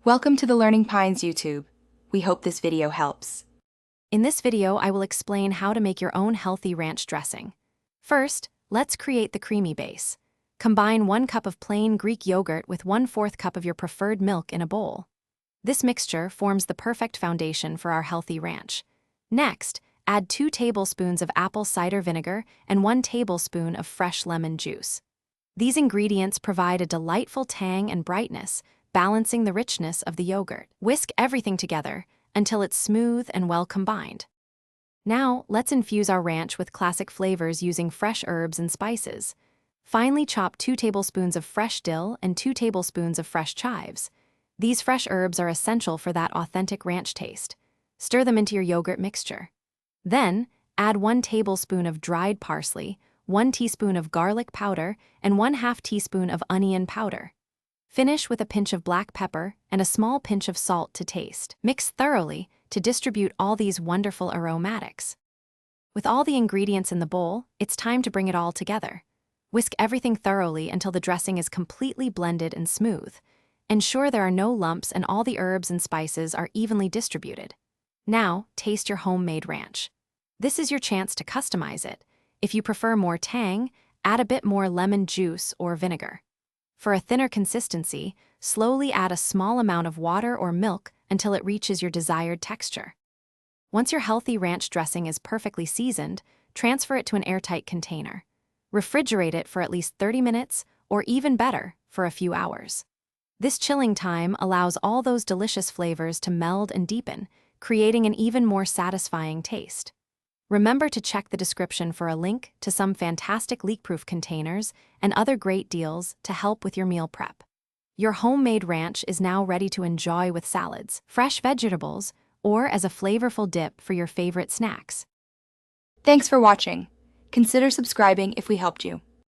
Welcome to the Learning Pines YouTube. We hope this video helps. In this video, I will explain how to make your own healthy ranch dressing. First, let's create the creamy base. Combine 1 cup of plain Greek yogurt with 1/4 cup of your preferred milk in a bowl. This mixture forms the perfect foundation for our healthy ranch. Next, add 2 tablespoons of apple cider vinegar and 1 tablespoon of fresh lemon juice. These ingredients provide a delightful tang and brightness, balancing the richness of the yogurt. Whisk everything together until it's smooth and well combined. Now, let's infuse our ranch with classic flavors using fresh herbs and spices. Finely chop 2 tablespoons of fresh dill and 2 tablespoons of fresh chives. These fresh herbs are essential for that authentic ranch taste. Stir them into your yogurt mixture. Then, add 1 tablespoon of dried parsley, 1 teaspoon of garlic powder, and 1/2 teaspoon of onion powder. Finish with a pinch of black pepper and a small pinch of salt to taste. Mix thoroughly to distribute all these wonderful aromatics. With all the ingredients in the bowl, it's time to bring it all together. Whisk everything thoroughly until the dressing is completely blended and smooth. Ensure there are no lumps and all the herbs and spices are evenly distributed. Now, taste your homemade ranch. This is your chance to customize it. If you prefer more tang, add a bit more lemon juice or vinegar. For a thinner consistency, slowly add a small amount of water or milk until it reaches your desired texture. Once your healthy ranch dressing is perfectly seasoned, transfer it to an airtight container. Refrigerate it for at least 30 minutes, or even better, for a few hours. This chilling time allows all those delicious flavors to meld and deepen, creating an even more satisfying taste. Remember to check the description for a link to some fantastic leak-proof containers and other great deals to help with your meal prep. Your homemade ranch is now ready to enjoy with salads, fresh vegetables, or as a flavorful dip for your favorite snacks. Thanks for watching. Consider subscribing if we helped you.